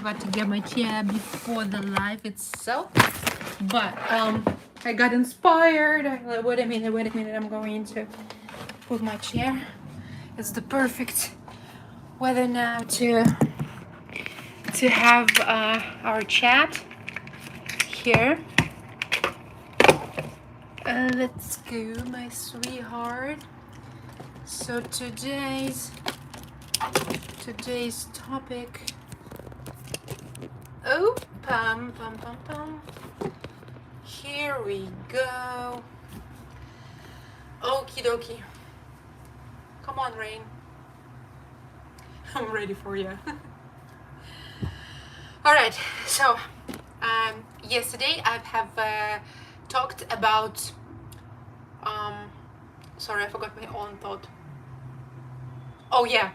forgot to get my chair before the live itself, but I got inspired. Wait a minute, I'm going to put my chair. It's the perfect weather now to have our chat here. Let's go, my sweetheart. So today's topic. Oh, pum pum pum pum. Here we go. Okie dokie. Come on, Rain. I'm ready for you. All right. So yesterday I have talked about. Sorry, I forgot my own thought. Oh yeah.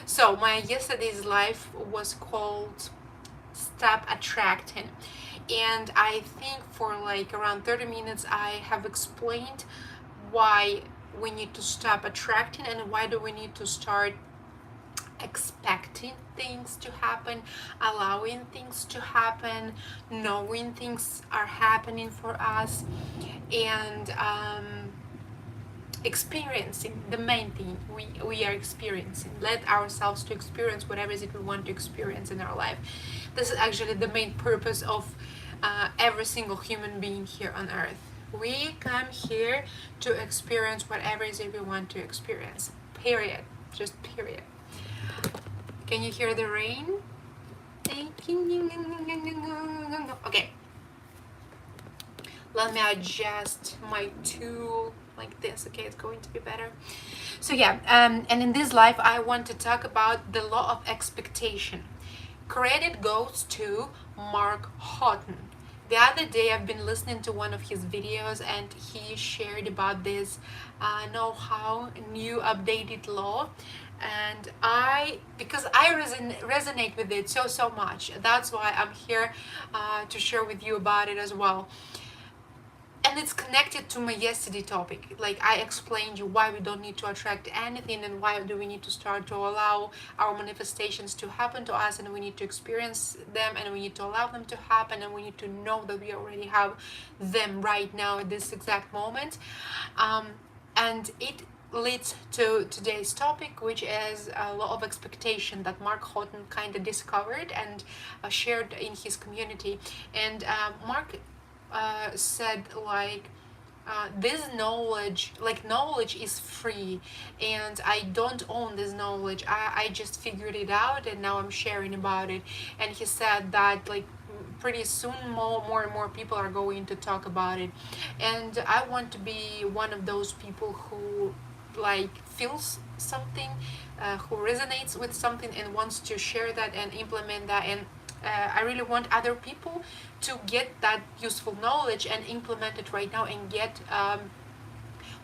So my yesterday's live was called Stop Attracting, and I think for like around 30 minutes I have explained why we need to stop attracting and why do we need to start expecting things to happen, allowing things to happen, knowing things are happening for us, and experiencing the main thing we are experiencing. Let ourselves to experience whatever it is we want to experience in our life. This is actually the main purpose of every single human being here on earth. We come here to experience whatever it is we want to experience, period. Just period. Can you hear the rain? Okay, let me adjust my tool like this. Okay, it's going to be better. So yeah, and in this live I want to talk about the law of expectation. Credit goes to Mark Houghton. The other day I've been listening to one of his videos and he shared about this know-how, new updated law, and because I resonate with it so much, that's why I'm here to share with you about it as well. And it's connected to my yesterday topic. Like I explained you why we don't need to attract anything and why do we need to start to allow our manifestations to happen to us, and we need to experience them and we need to allow them to happen, and we need to know that we already have them right now at this exact moment. And it leads to today's topic, which is a law of expectation that Mark Houghton kind of discovered and shared in his community. And Mark said like this knowledge is free and I don't own this knowledge. I just figured it out and now I'm sharing about it. And he said that like pretty soon more and more people are going to talk about it, and I want to be one of those people who like feels something, who resonates with something and wants to share that and implement that. And I really want other people to get that useful knowledge and implement it right now and get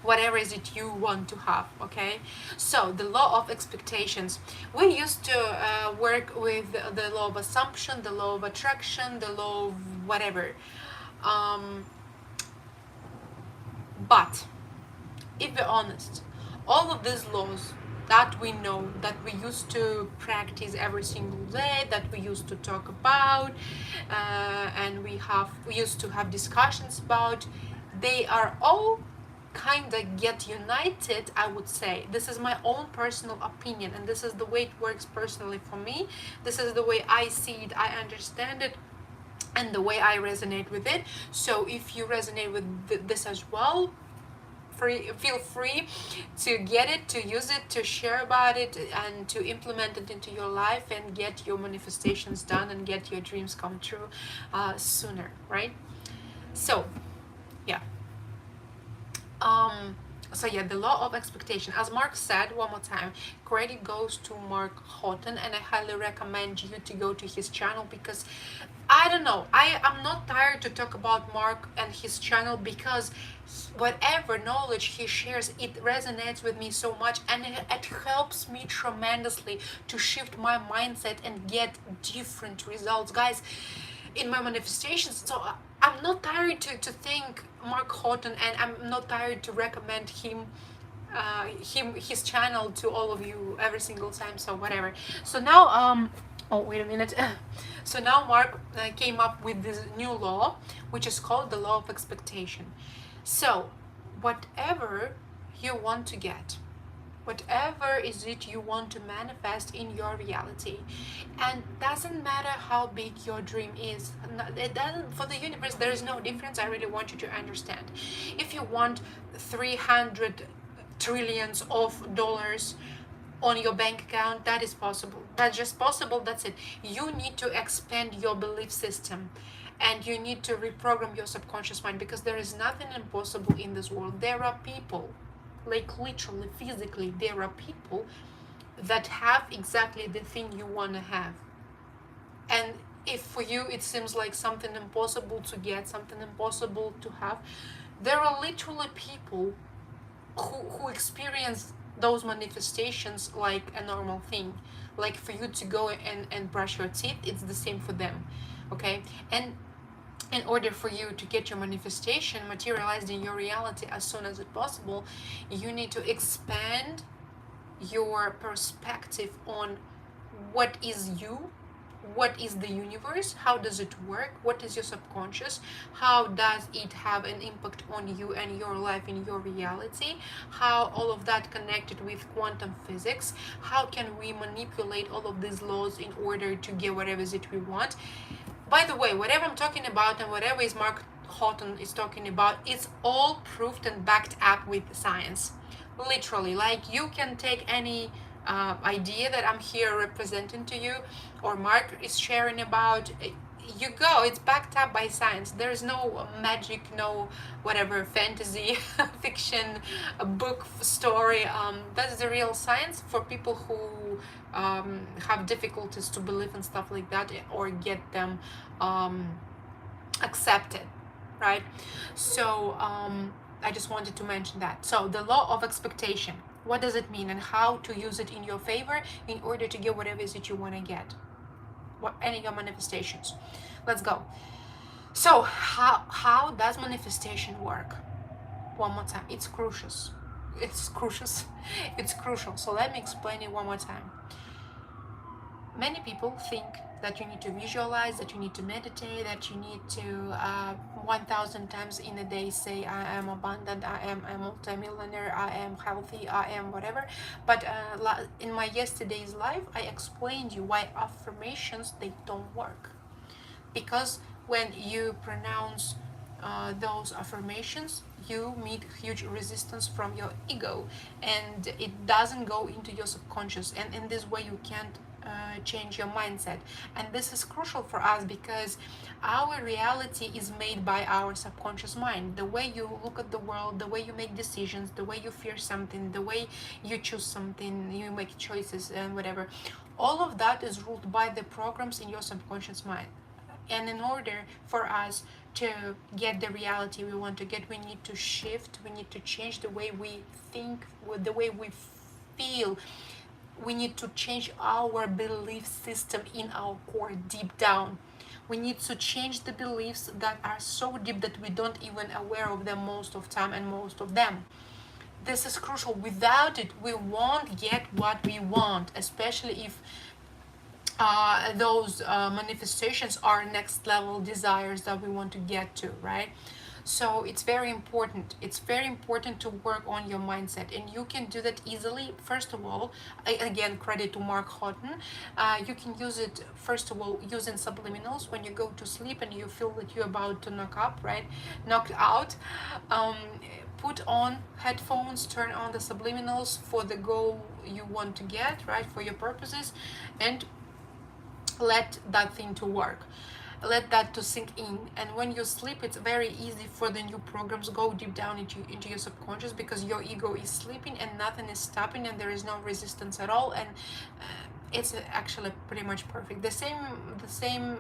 whatever is it you want to have. Okay, so the law of expectations. We used to work with the law of assumption, the law of attraction, the law of whatever. But if we're honest, all of these laws that we know, that we used to practice every single day, that we used to talk about, and we used to have discussions about, they are all kind of get united, I would say. This is my own personal opinion, and this is the way it works personally for me. This is the way I see it, I understand it, and the way I resonate with it. So if you resonate with this as well, feel free to get it, to use it, to share about it, and to implement it into your life and get your manifestations done and get your dreams come true sooner, right? So yeah. So yeah, the law of expectation, as Mark said, one more time, credit goes to Mark Houghton, and I highly recommend you to go to his channel, because I don't know, I'm not tired to talk about Mark and his channel, because whatever knowledge he shares, it resonates with me so much, and it helps me tremendously to shift my mindset and get different results, guys, in my manifestations. So I'm not tired to thank Mark Houghton, and I'm not tired to recommend his channel to all of you every single time. So whatever. So now Oh, wait a minute. So now Mark came up with this new law, which is called the law of expectation. So, whatever you want to get, whatever is it you want to manifest in your reality, and doesn't matter how big your dream is, it doesn't, for the universe there is no difference. I really want you to understand. If you want 300 trillions of dollars on your bank account, that is possible. That's just possible. That's it. You need to expand your belief system, and you need to reprogram your subconscious mind, because there is nothing impossible in this world. There are people, like literally physically, there are people that have exactly the thing you want to have. And if for you it seems like something impossible to get, something impossible to have, there are literally people who experience those manifestations like a normal thing. Like for you to go and brush your teeth, it's the same for them. Okay? And in order for you to get your manifestation materialized in your reality as soon as it's possible, you need to expand your perspective on what is you, what is the universe, how does it work, what is your subconscious, how does it have an impact on you and your life in your reality, how all of that connected with quantum physics, how can we manipulate all of these laws in order to get whatever it is we want. By the way, whatever I'm talking about and whatever is Mark Houghton is talking about, it's all proved and backed up with science. Literally, like you can take any idea that I'm here representing to you, or Mark is sharing about, you go, it's backed up by science. There is no magic, no whatever fantasy fiction book story. That's the real science for people who have difficulties to believe in stuff like that, or get them accepted, right? So I just wanted to mention that. So the law of expectation, what does it mean, and how to use it in your favor in order to get whatever it is that you want to get, what any of your manifestations. Let's go. So how does manifestation work? One more time. It's crucial. It's crucial. It's crucial. So let me explain it one more time. Many people think that you need to visualize, that you need to meditate, that you need to 1,000 times in a day say, I am abundant, I am a multimillionaire, I am healthy, I am whatever. But in my yesterday's live, I explained you why affirmations, they don't work. Because when you pronounce those affirmations, you meet huge resistance from your ego, and it doesn't go into your subconscious, and in this way you can't change your mindset. And this is crucial for us, because our reality is made by our subconscious mind. The way you look at the world, the way you make decisions, the way you fear something, the way you choose something, you make choices and whatever, all of that is ruled by the programs in your subconscious mind. And in order for us to get the reality we want to get, we need to shift, we need to change the way we think, the way we feel. We need to change our belief system in our core, deep down. We need to change the beliefs that are so deep that we don't even aware of them most of time, and most of them. This is crucial. Without it, we won't get what we want, especially if those manifestations are next level desires that we want to get to, right? So it's very important. It's very important to work on your mindset, and you can do that easily. First of all, again, credit to Mark Houghton. You can use it, first of all, using subliminals when you go to sleep and you feel that you're about to knock out. Put on headphones, turn on the subliminals for the goal you want to get, right, for your purposes, and let that thing to work. Let that to sink in. And when you sleep, it's very easy for the new programs go deep down into your subconscious, because your ego is sleeping and nothing is stopping, and there is no resistance at all, and it's actually pretty much perfect. The same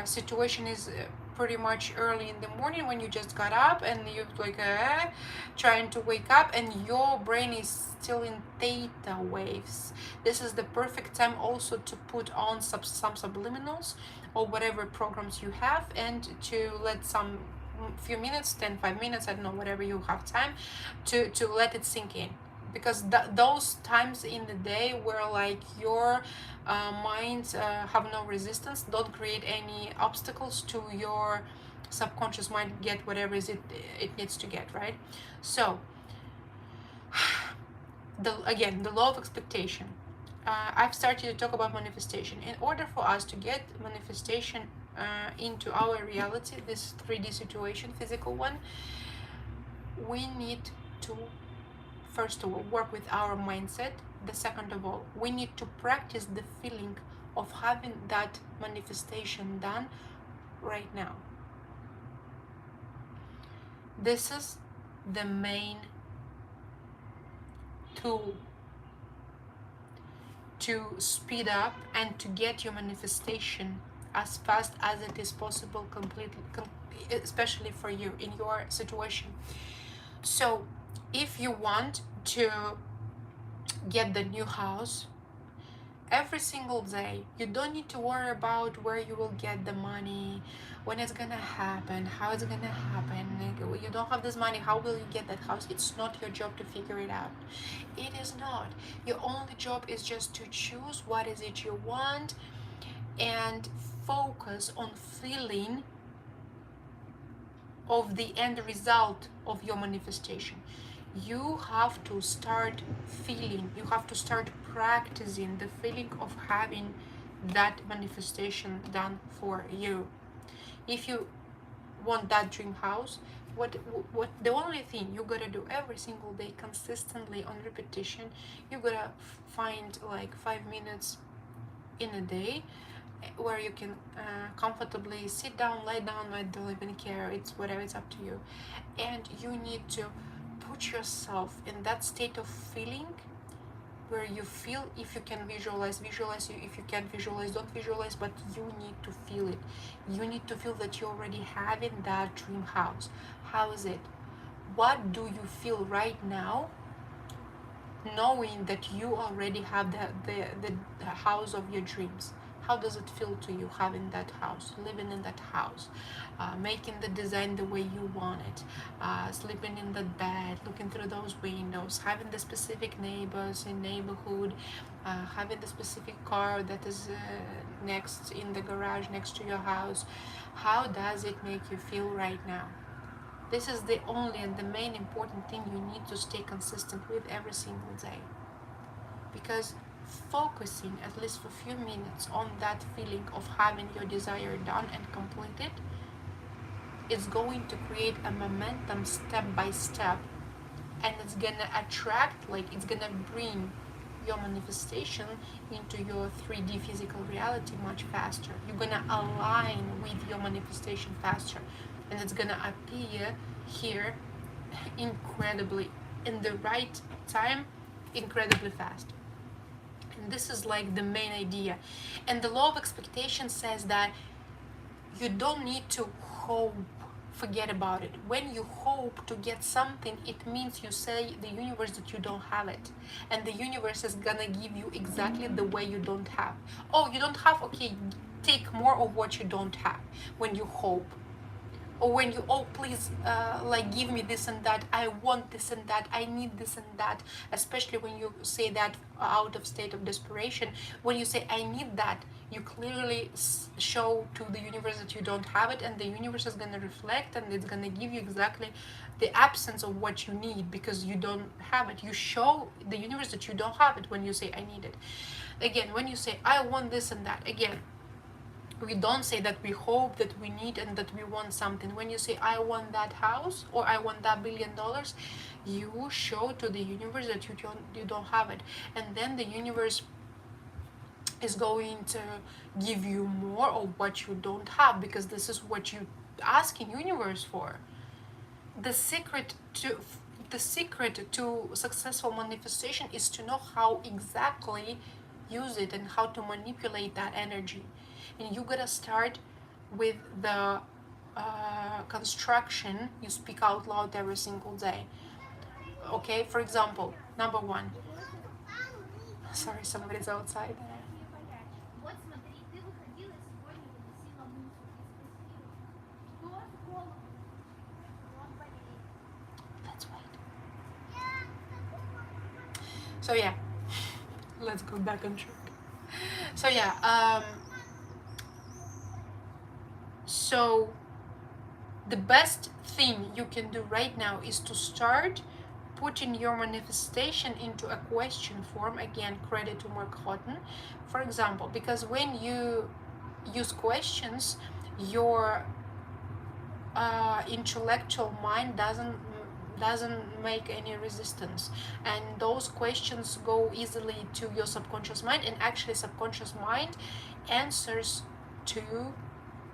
situation is pretty much early in the morning, when you just got up and you're like trying to wake up, and your brain is still in theta waves. This is the perfect time also to put on some subliminals or whatever programs you have, and to let some few minutes, 5 minutes, I don't know, whatever you have time to let it sink in. because those times in the day where like your minds have no resistance, don't create any obstacles to your subconscious mind get whatever is it needs to get, right? So the law of expectation. I've started to talk about manifestation. In order for us to get manifestation into our reality, this 3D situation, physical one, we need to first of all work with our mindset. The second of all, we need to practice the feeling of having that manifestation done right now. This is the main tool to speed up and to get your manifestation as fast as it is possible, completely, especially for you in your situation. So if you want to get the new house, every single day, you don't need to worry about where you will get the money, when it's gonna happen, how it's gonna happen. You don't have this money, how will you get that house? It's not your job to figure it out. It is not. Your only job is just to choose what is it you want and focus on feeling of the end result of your manifestation. You have to start feeling, you have to start practicing the feeling of having that manifestation done for you. If you want that dream house, what the only thing you gotta do every single day, consistently on repetition, you gotta find like 5 minutes in a day where you can comfortably sit down, lie down. I don't even care, it's whatever, it's up to you. And you need to put yourself in that state of feeling where you feel. If you can visualize, if you can't visualize, don't visualize, but you need to feel it. You need to feel that you're already having that dream house. How is it? What do you feel right now knowing that you already have the house of your dreams? How does it feel to you having that house, living in that house, making the design the way you want it, sleeping in that bed, looking through those windows, having the specific neighbors in neighborhood, having the specific car that is next in the garage next to your house? How does it make you feel right now? This is the only and the main important thing you need to stay consistent with every single day. Because focusing at least for a few minutes on that feeling of having your desire done and completed is going to create a momentum step by step, and it's gonna attract, like it's gonna bring your manifestation into your 3D physical reality much faster. You're gonna align with your manifestation faster, and it's gonna appear here incredibly in the right time, incredibly fast. And this is like the main idea. And the law of expectation says that you don't need to hope. Forget about it. When you hope to get something, it means you say the universe that you don't have it, and the universe is gonna give you exactly the way you don't have. Oh, you don't have? Okay, take more of what you don't have when you hope. Or when you, oh please, like give me this and that, I want this and that, I need this and that. Especially when you say that out of state of desperation, when you say I need that, you clearly show to the universe that you don't have it, and the universe is going to reflect and it's going to give you exactly the absence of what you need, because you don't have it. You show the universe that you don't have it when you say I need it. Again, when you say I want this and that, again, we don't say that we hope, that we need, and that we want something. When you say I want that house or I want that $1 billion, you show to the universe that you don't have it, and then the universe is going to give you more of what you don't have, because this is what you asking universe for. The secret to successful manifestation is to know how exactly use it and how to manipulate that energy. And you gotta start with the construction you speak out loud every single day. Okay, for example, number one. Sorry, somebody's outside. Let's wait. So yeah, let's go back on track. So yeah, so the best thing you can do right now is to start putting your manifestation into a question form. Again, credit to Mark Houghton, for example, because when you use questions, your intellectual mind doesn't make any resistance, and those questions go easily to your subconscious mind, and actually subconscious mind answers to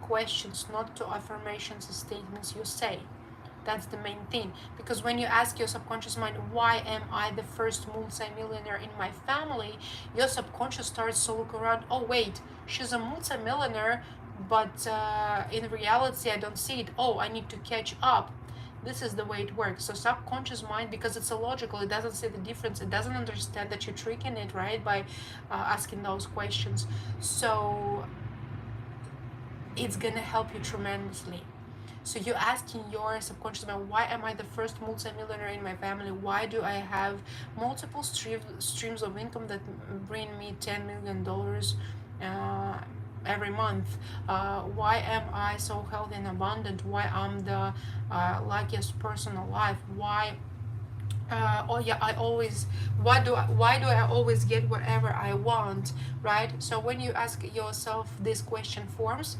questions, not to affirmations and statements you say. That's the main thing. Because when you ask your subconscious mind, why am I the first multi-millionaire in my family, your subconscious starts to look around, oh wait, she's a multi-millionaire, but in reality I don't see it. Oh, I need to catch up. This is the way it works. So subconscious mind, because it's illogical, it doesn't see the difference, it doesn't understand that you're tricking it, right, by asking those questions. So it's gonna help you tremendously. So you're asking your subconscious mind, why am I the first multimillionaire in my family? Why do I have multiple streams of income that bring me $10 million every month? Why am I so healthy and abundant? Why I'm the luckiest person alive? Why oh yeah, I always, why do I always get whatever I want, right? So when you ask yourself these question forms,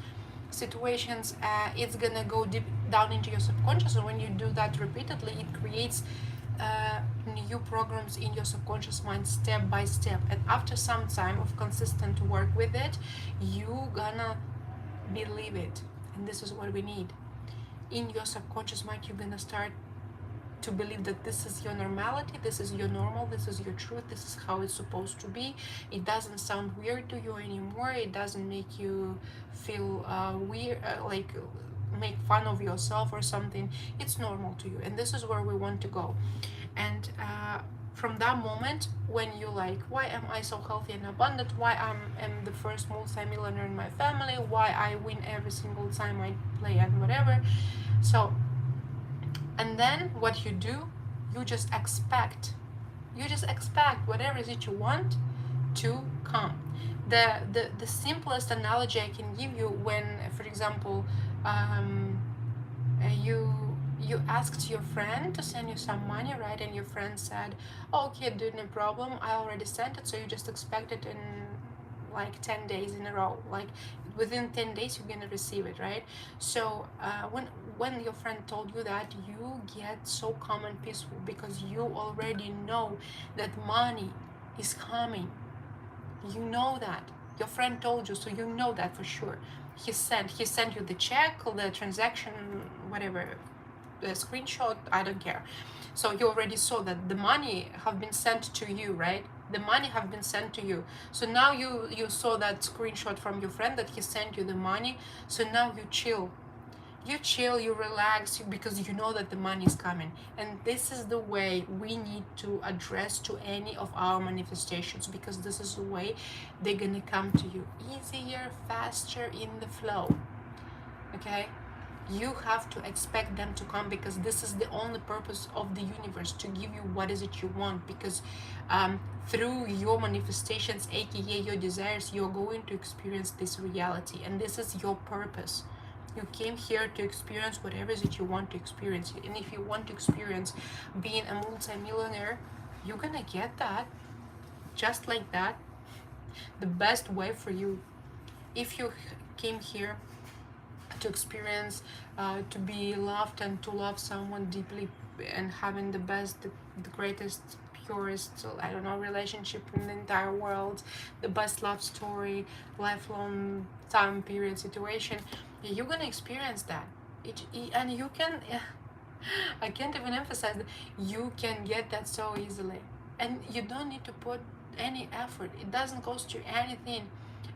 situations, it's gonna go deep down into your subconscious, and when you do that repeatedly, it creates new programs in your subconscious mind step by step, and after some time of consistent work with it, you gonna believe it. And this is what we need. In your subconscious mind, you're gonna start to believe that this is your normality, this is your normal, this is your truth, this is how it's supposed to be. It doesn't sound weird to you anymore. It doesn't make you feel weird, like make fun of yourself or something. It's normal to you, and this is where we want to go. And from that moment, when you like, why am I so healthy and abundant? Why am the first multi-millionaire in my family? Why I win every single time I play and whatever. So, and then what you do, you just expect whatever is it you want to come. The simplest analogy I can give you, when, for example, you asked your friend to send you some money, right? And your friend said, oh, okay, dude, no problem, I already sent it. So you just expect it in like 10 days in a row, like within 10 days you're gonna receive it, right? So when your friend told you that, you get so calm and peaceful, because you already know that money is coming. You know that your friend told you, so you know that for sure. He sent you the check, the transaction, whatever, the screenshot, I don't care. So you already saw that the money have been sent to you, right? The money have been sent to you. So now you saw that screenshot from your friend that he sent you the money. So now you chill, you relax, because you know that the money is coming. And this is the way we need to address to any of our manifestations, because this is the way they're gonna come to you easier, faster, in the flow. Okay, you have to expect them to come, because this is the only purpose of the universe, to give you what is it you want. Because through your manifestations, aka your desires, you're going to experience this reality, and this is your purpose. You came here to experience whatever it is that you want to experience. And if you want to experience being a multi-millionaire, you're gonna get that, just like that, the best way for you. If you came here to experience, to be loved and to love someone deeply, and having the best, the greatest, purest, I don't know, relationship in the entire world, the best love story, lifelong time period situation, you're gonna experience that. And you can, I can't even emphasize that, you can get that so easily, and you don't need to put any effort. It doesn't cost you anything,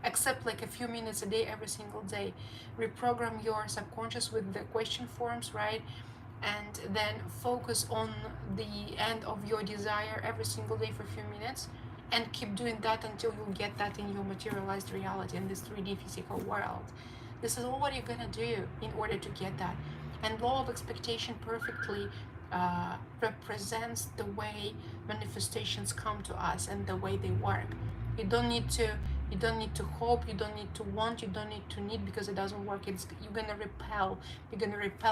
except like a few minutes a day, every single day. Reprogram your subconscious with the question forms, right? And then focus on the end of your desire every single day for a few minutes, and keep doing that until you get that in your materialized reality, in this 3D physical world. This is all what you're gonna do in order to get that. And law of expectation perfectly represents the way manifestations come to us and the way they work. You don't need to hope, you don't need to want, you don't need to need, because it doesn't work. You're gonna repel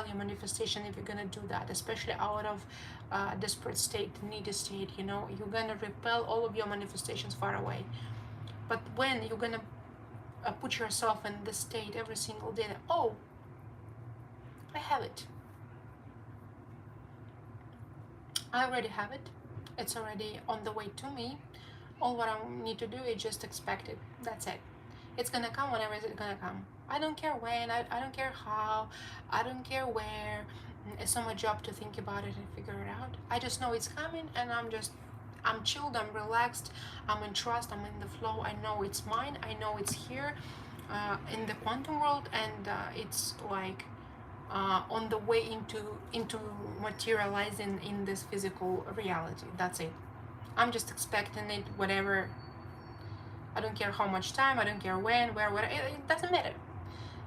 your manifestation if you're gonna do that, especially out of desperate state, needy state. You're gonna repel all of your manifestations far away. But when you're gonna put yourself in this state every single day, that, oh, I have it, I already have it, it's already on the way to me. All what I need to do is just expect it. That's it. It's gonna come whenever it's gonna come. I don't care when, I don't care how, I don't care where. It's not my job to think about it and figure it out. I just know it's coming, and I'm chilled, I'm relaxed, I'm in trust, I'm in the flow. I know it's mine, I know it's here in the quantum world, and it's like on the way into materializing in this physical reality. That's it. I'm just expecting it, whatever. I don't care how much time, I don't care when, where, what, it doesn't matter.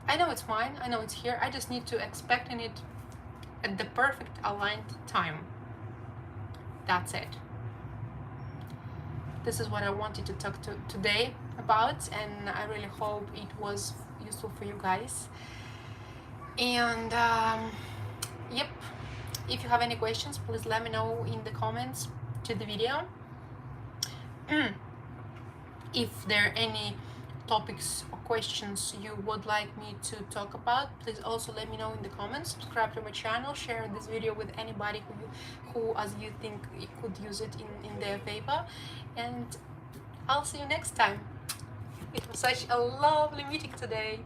I know it's mine, I know it's here. I just need to expect it at the perfect aligned time. That's it. This is what I wanted to talk to today about, and I really hope it was useful for you guys. And yep, if you have any questions, please let me know in the comments to the video. If there are any topics or questions you would like me to talk about, please also let me know in the comments. Subscribe to my channel, share this video with anybody who as you think could use it in their favor, and I'll see you next time. It was such a lovely meeting today.